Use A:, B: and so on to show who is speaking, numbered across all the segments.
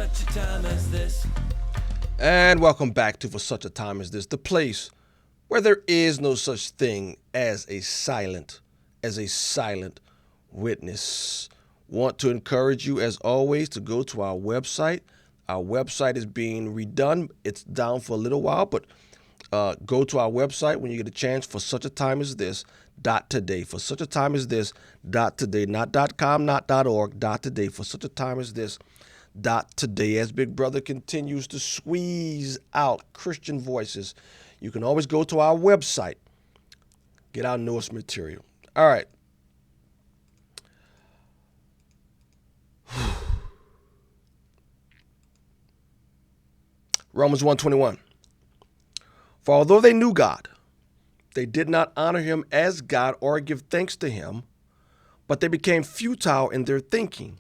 A: such a time as this.
B: And welcome back to For Such a Time as This, the place where there is no such thing as a silent witness. Want to encourage you, as always, to go to our website. Our website is being redone. It's down for a little while, but go to our website when you get a chance. For such a time as this .today. For such a time as this .today. Not .com, not .org. .today. For such a time as this .today. As Big Brother continues to squeeze out Christian voices, you can always go to our website, get our newest material. All right. Romans 1:21. For although they knew God, they did not honor him as God or give thanks to him, but they became futile in their thinking,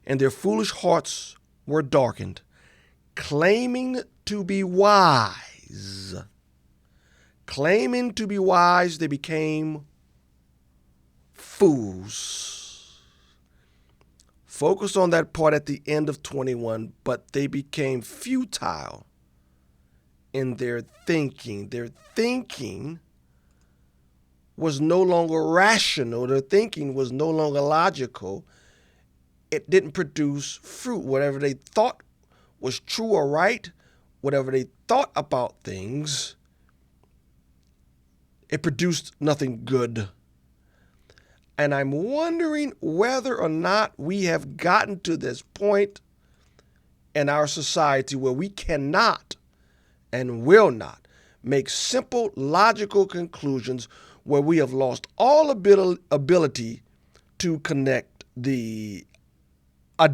B: and their foolish hearts were darkened. Claiming to be wise, they became fools. Focus on that part at the end of 21, but they became futile in their thinking. Their thinking was no longer rational. Their thinking was no longer logical. It didn't produce fruit. Whatever they thought was true or right, whatever they thought about things, it produced nothing good. And I'm wondering whether or not we have gotten to this point in our society where we cannot and will not make simple, logical conclusions, where we have lost all ability to connect the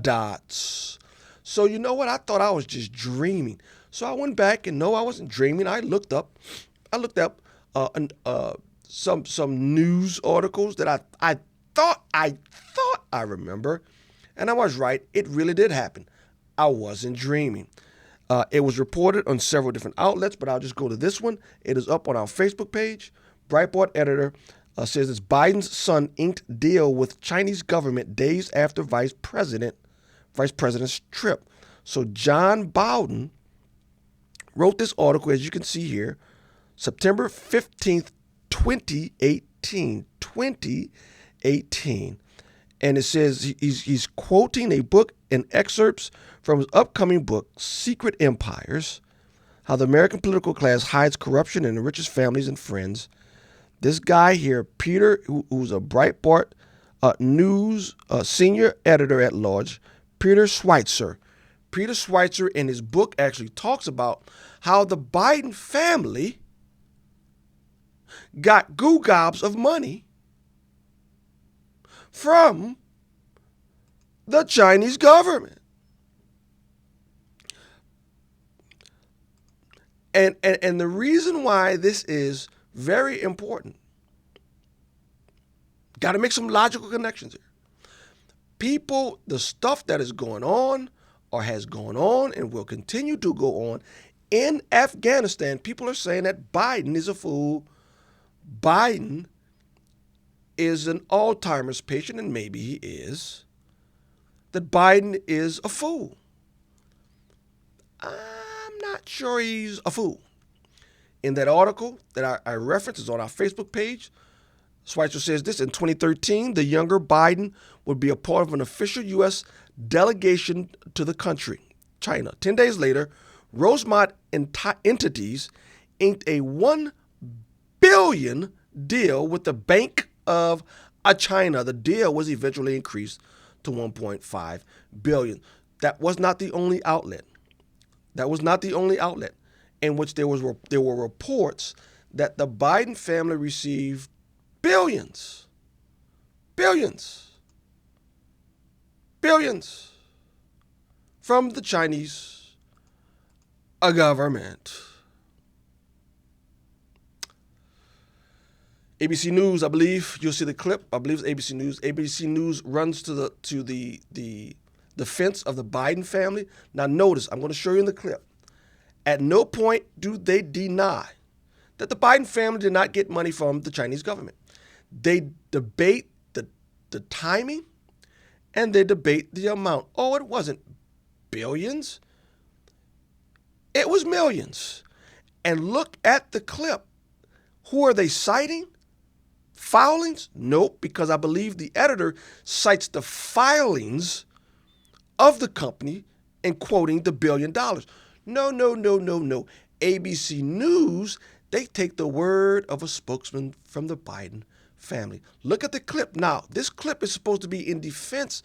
B: dots. So you know what? I thought I was just dreaming. So I went back, and no, I wasn't dreaming. I looked up some news articles that I thought I remember, and I was right. It really did happen. I wasn't dreaming. It was reported on several different outlets, but I'll just go to this one. It is up on our Facebook page. Breitbart editor says it's Biden's son inked deal with Chinese government days after vice president's trip. So John Bowden wrote this article, as you can see here, September 15th, 2018. And it says he's quoting a book and excerpts from his upcoming book, Secret Empires, How the American Political Class Hides Corruption and Enriches Families and Friends. This guy here, Peter, who's a Breitbart News senior editor at large, Peter Schweitzer. Peter Schweitzer in his book actually talks about how the Biden family got gobs of money from the Chinese government. And the reason why this is very important, got to make some logical connections here. People, the stuff that is going on or has gone on and will continue to go on in Afghanistan, people are saying that Biden is a fool. Biden is an Alzheimer's patient, and maybe he is. That Biden is a fool. I'm not sure he's a fool. In that article that I referenced is on our Facebook page, Schweitzer says this: in 2013, the younger Biden would be a part of an official U.S. delegation to the country, China. 10 days later, Rosemont Entities inked a $1 billion deal with the Bank of China. The deal was eventually increased to $1.5 billion. That was not the only outlet. In which there were reports that the Biden family received billions from the Chinese government. ABC News, I believe you'll see the clip. I believe it's ABC News. ABC News runs to the defense of the Biden family. Now notice, I'm going to show you in the clip. At no point do they deny that the Biden family did not get money from the Chinese government. They debate the timing, and they debate the amount. Oh, it wasn't billions. It was millions. And look at the clip. Who are they citing? Filings? Nope, because I believe the editor cites the filings of the company and quoting the $1 billion. No, no, no, no, no. ABC News, they take the word of a spokesman from the Biden family. Look at the clip. Now, this clip is supposed to be in defense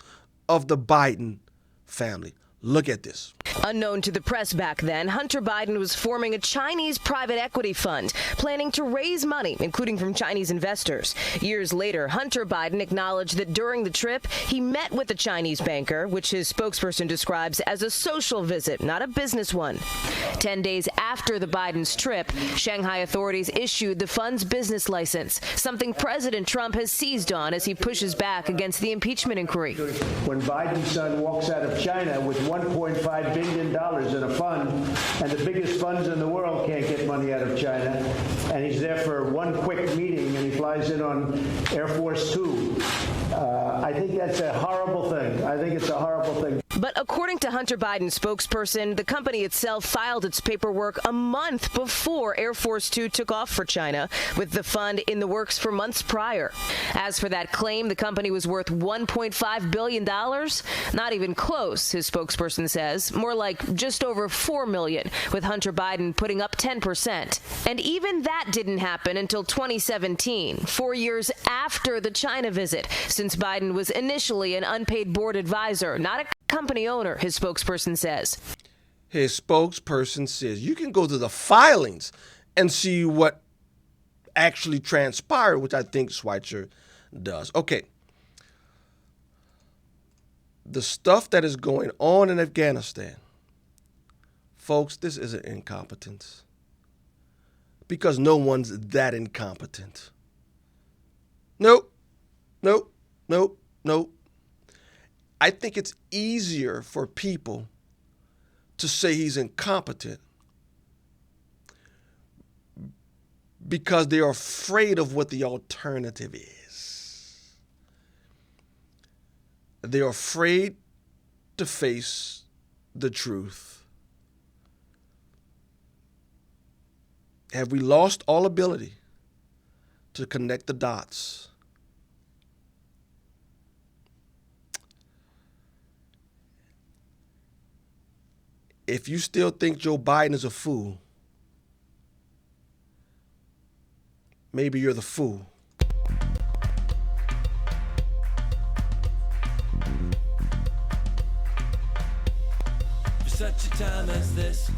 B: of the Biden family. Look at this.
A: Unknown to the press back then, Hunter Biden was forming a Chinese private equity fund, planning to raise money, including from Chinese investors. Years later, Hunter Biden acknowledged that during the trip, he met with a Chinese banker, which his spokesperson describes as a social visit, not a business one. 10 days after the Biden's trip, Shanghai authorities issued the fund's business license, something President Trump has seized on as he pushes back against the impeachment inquiry.
C: When Biden's son walks out of China with $1.5 billion in a fund, and the biggest funds in the world can't get money out of China, and he's there for one quick meeting, and he flies in on Air Force Two. I think that's a horrible thing. I think it's a horrible thing.
A: But according to Hunter Biden's spokesperson, the company itself filed its paperwork a month before Air Force Two took off for China, with the fund in the works for months prior. As for that claim, the company was worth $1.5 billion, not even close, his spokesperson says, more like just over $4 million, with Hunter Biden putting up 10%. And even that didn't happen until 2017, 4 years after the China visit, since Biden was initially an unpaid board advisor, not a company owner, his spokesperson says.
B: His spokesperson says you can go to the filings and see what actually transpired, which I think Schweitzer does. Okay. The stuff that is going on in Afghanistan, folks, this isn't incompetence. Because no one's that incompetent. Nope. Nope. Nope. Nope. I think it's easier for people to say he's incompetent because they're afraid of what the alternative is. They're afraid to face the truth. Have we lost all ability to connect the dots? If you still think Joe Biden is a fool, maybe you're the fool.
D: For such a time as this,